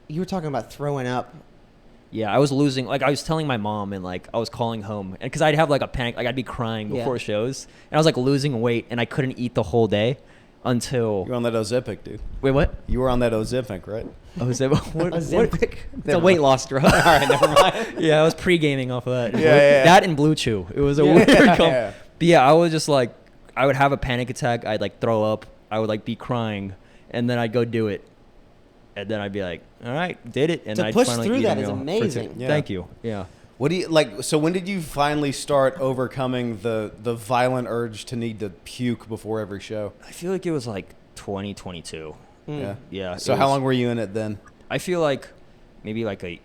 You were talking about throwing up. Yeah, I was losing. Like, I was telling my mom, and like I was calling home, and because I'd have like a panic, like I'd be crying before shows, and I was like losing weight, and I couldn't eat the whole day until. You were on that Ozempic, dude. Wait, what? You were on that Ozempic, right? Ozempic? It's a weight loss drug. All right, never mind. Yeah, I was pre-gaming off of that. Yeah. That and Blue Chew. It was a weird combo. But yeah, I was just like, I would have a panic attack. I'd like throw up. I would like be crying, and then I'd go do it, and then I'd be like, all right, did it, and To I'd push finally through eat a that is meal. amazing. Yeah. Thank you. Yeah. What do you like? So when did you finally start overcoming the violent urge to need to puke before every show? I feel like it was like 2022. Yeah. Yeah. So how long were you in it then? I feel like maybe like a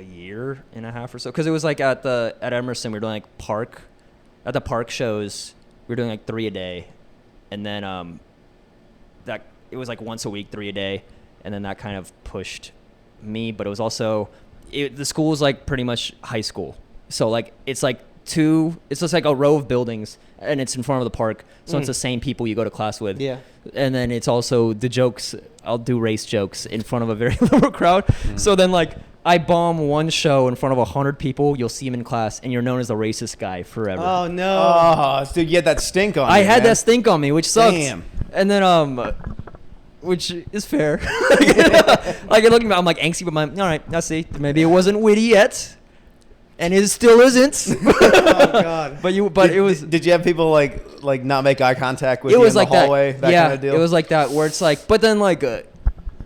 year and a half or so, because it was like at Emerson we were doing like at the park shows we were doing like 3 a day, and then that it was like once a week 3 a day, and then that kind of pushed me. But it was also the school was like pretty much high school, so like it's just like a row of buildings, and it's in front of the park, so it's the same people you go to class with. Yeah. And then it's also the jokes. I'll do race jokes in front of a very little crowd. So then like I bomb one show in front of 100 people, you'll see him in class, and you're known as the racist guy forever. Oh, no. Oh, dude, you had that stink on you, I had man. that stink on me, which sucks. Damn. And then which is fair. Like looking back, I'm like angsty, but all right, I see. Maybe it wasn't witty yet, and it still isn't. Oh, God. It was. Did you have people like not make eye contact with It you was in like the hallway? That yeah, kind of deal? it was like that where it's like, but then like,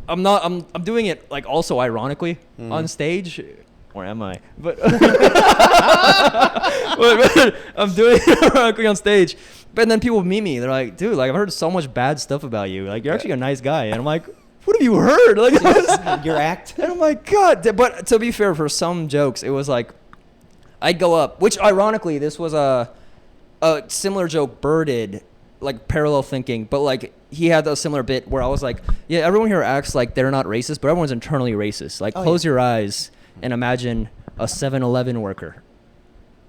I'm doing it like also ironically on stage. Or am I? But, but I'm doing it ironically on stage. But then people meet me. They're like, dude, like I've heard so much bad stuff about you. Like you're actually a nice guy. And I'm like, what have you heard? Like Your act? And I'm like, God. But to be fair, for some jokes, it was like I'd go up, which ironically, this was a similar joke Burr did, like parallel thinking, but like he had a similar bit where I was like, yeah, everyone here acts like they're not racist, but everyone's internally racist. Like close your eyes and imagine a 7-Eleven worker.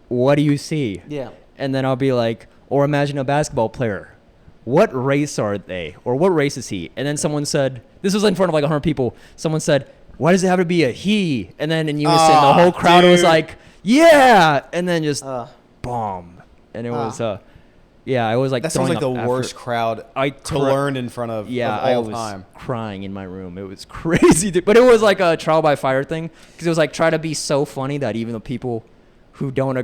What do you see? Yeah. And then I'll be like, or imagine a basketball player. What race are they? Or what race is he? And then someone said, this was in front of like 100 people. Someone said, why does it have to be a he? And then in unison, the whole crowd was like, yeah. And then just bomb. And it was, yeah, I was like that sounds like the after. worst crowd to learn in front of I all was time. Crying in my room. It was crazy. But it was like a trial by fire thing, because it was like try to be so funny that even the people who don't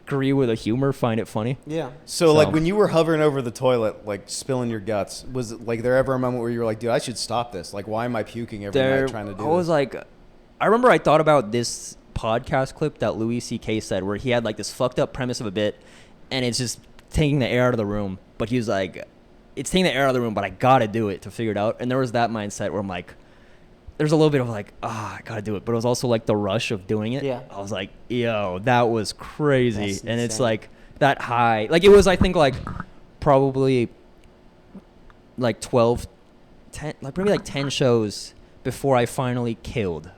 agree with the humor find it funny. Yeah. So like when you were hovering over the toilet, like spilling your guts, was it like there ever a moment where you were like, dude, I should stop this? Like, why am I puking every night trying to do I was this? like, I remember I thought about this podcast clip that Louis C.K. said, where he had like this fucked up premise of a bit, and it's just taking the air out of the room. But he was like, it's taking the air out of the room, but I gotta do it to figure it out. And there was that mindset where I'm like, there's a little bit of like, I gotta do it. But it was also like the rush of doing it. Yeah. I was like, yo, that was crazy. That's and it's insane. like that high. Like it was, I think, like probably like 10, like maybe like 10 shows before I finally killed.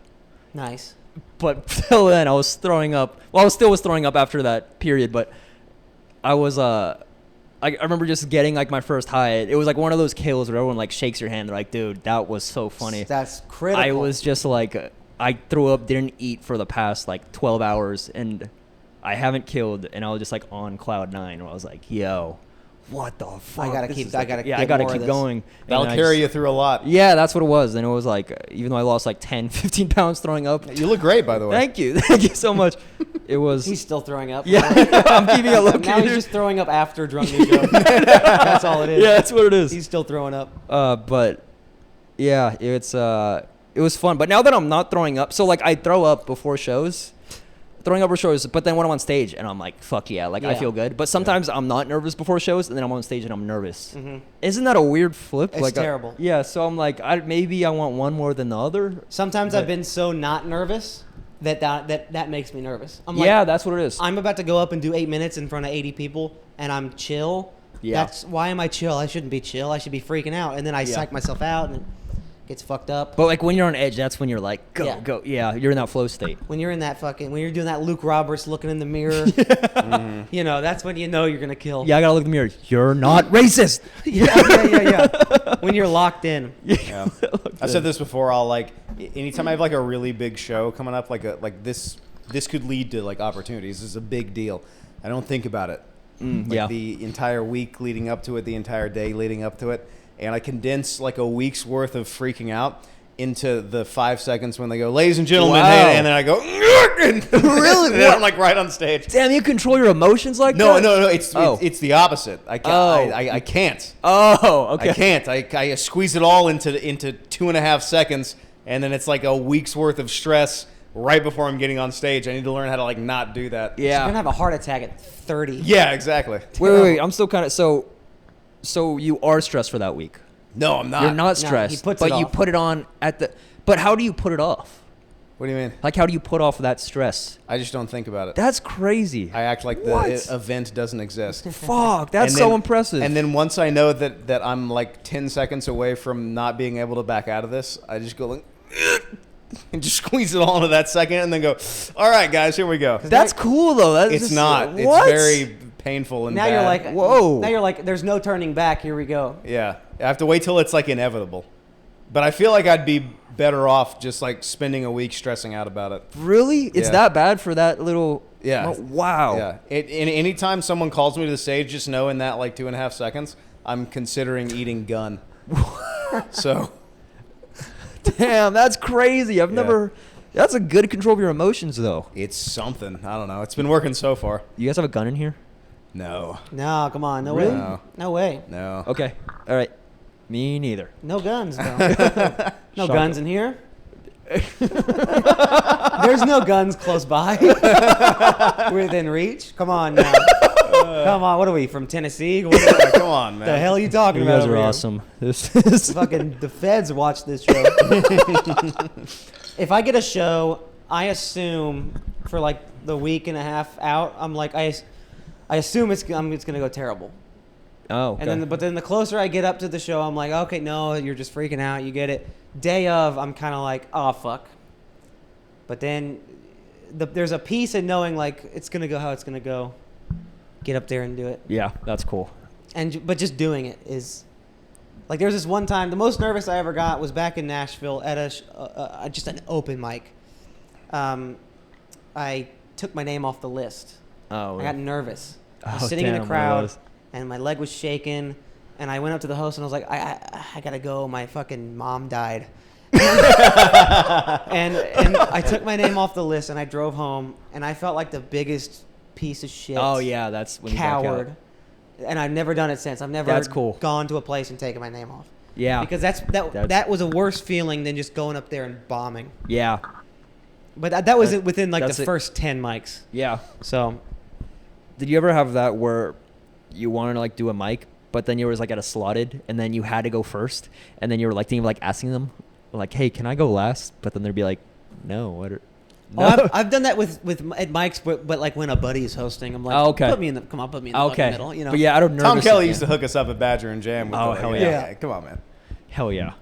Nice. But till then, I was throwing up. Well, I was throwing up after that period, but I was I remember just getting like my first high. It was like one of those kills where everyone like shakes your hand. They're like, dude, that was so funny. That's critical. I was just like, I threw up, didn't eat for the past like 12 hours, and I haven't killed, and I was just like on cloud 9 where I was like, yo, what the fuck? I gotta This keep. is I like- gotta. yeah, get I gotta more of keep this. going. That'll And I carry just- you through a lot. Yeah, that's what it was. And it was like, even though I lost like 10, 15 pounds throwing up. You look great, by the way. Thank you. Thank you so much. It was. He's still throwing up. Yeah, I'm keeping it low. Now he's just throwing up after drunk new joke. That's all it is. Yeah, that's what it is. He's still throwing up. But yeah, it was fun. But now that I'm not throwing up, so like I throw up before shows, but then when I'm on stage and I'm like, fuck yeah, like I Yeah. feel good. But sometimes I'm not nervous before shows, and then I'm on stage and I'm nervous. Mm-hmm. Isn't that a weird flip? It's terrible. Yeah, so I'm like, maybe I want one more than the other. Sometimes But- I've been so not nervous that makes me nervous. I'm like, Yeah, that's what it is. I'm about to go up and do 8 minutes in front of 80 people, and I'm chill. Yeah. Why am I chill? I shouldn't be chill. I should be freaking out. And then I psych myself out. And gets fucked up. But like when you're on edge, that's when you're like, go, Yeah. go. Yeah, you're in that flow state. When you're in that when you're doing that Luke Roberts looking in the mirror, you know, that's when you know you're going to kill. Yeah, I gotta look in the mirror. You're not racist. Yeah. When you're locked in. Yeah. I've said this before. I'll like anytime I have like a really big show coming up, like this could lead to like opportunities. This is a big deal. I don't think about it. Like the entire week leading up to it, the entire day leading up to it, and I condense like a week's worth of freaking out into the 5 seconds when they go, ladies and gentlemen, Wow. and then I go, and Really? and then I'm like right on stage. Damn, you control your emotions like No, that? no, it's the opposite. I can't. I can't. Oh, okay. I can't. I squeeze it all into 2.5 seconds, and then it's like a week's worth of stress right before I'm getting on stage. I need to learn how to like not do that. You're Yeah. going to have a heart attack at 30. Yeah, exactly. Wait. I'm still kind of so you are stressed for that week. No, I'm not. You're not stressed, he puts but it you off. put it on at the. But how do you put it off? What do you mean? Like, how do you put off that stress? I just don't think about it. That's crazy. I act like the What? event doesn't exist. Fuck, that's And so then- impressive. And then once I know that I'm like 10 seconds away from not being able to back out of this, I just go like, and just squeeze it all into that second, and then go, all right, guys, here we go. that's cool though. That's It's just, not. What? It's very painful and Now bad. you're like, Whoa. Now you're like, there's no turning back. Here we go. Yeah. I have to wait till it's like inevitable. But I feel like I'd be better off just like spending a week stressing out about it. Really? It's Yeah. that bad for that little. Yeah. Oh, wow. Yeah. Anytime someone calls me to the stage, just know in that like 2.5 seconds, I'm considering eating gun. So. Damn, that's crazy. I've Yeah. never. That's a good control of your emotions though. It's something. I don't know. It's been working so far. You guys have a gun in here? No. No, come on. No Really? way. No. No way. No. Okay. All right. Me neither. No guns, though. No Shut guns up. in here. There's no guns close by. Within reach. Come on now. Come on. What are we, from Tennessee? What Yeah, come on, man. the hell are you talking You about? guys are over here? awesome. This is Fucking the feds watch this show. If I get a show, I assume for like the week and a half out, I'm like, I assume it's gonna go terrible. Oh, okay. And then, but then the closer I get up to the show, I'm like, okay, no, you're just freaking out. You get it. Day of, I'm kind of like, oh fuck. But then, there's a piece in knowing like it's gonna go how it's gonna go. Get up there and do it. Yeah, that's cool. But just doing it is, like, there's this one time, the most nervous I ever got was back in Nashville at just an open mic. I took my name off the list. Oh, I got nervous. I was Oh, sitting in damn, a one of crowd, those. and my leg was shaking, and I went up to the host, and I was like, I gotta go. My fucking mom died. and I took my name off the list, and I drove home, and I felt like the biggest piece of shit. Oh yeah, that's when you back out. Coward. And I've never done it since. I've never That's cool. gone to a place and taken my name off. Yeah. Because that was a worse feeling than just going up there and bombing. Yeah. But that was within like That's the it. first 10 mics. Yeah. So Did you ever have that where you wanted to like do a mic, but then you was like at a slotted, and then you had to go first, and then you were like thinking of like asking them, like, "Hey, can I go last?" But then they'd be like, "No, what?" Oh, I've done that with at mics, but like when a buddy is hosting, I'm like, Oh, okay. put me in the fucking middle, you know. But yeah, out of nervous. Tom Kelly used to hook us up at Badger and Jam. With Oh, the, hell like, yeah. Come on, man. Hell yeah.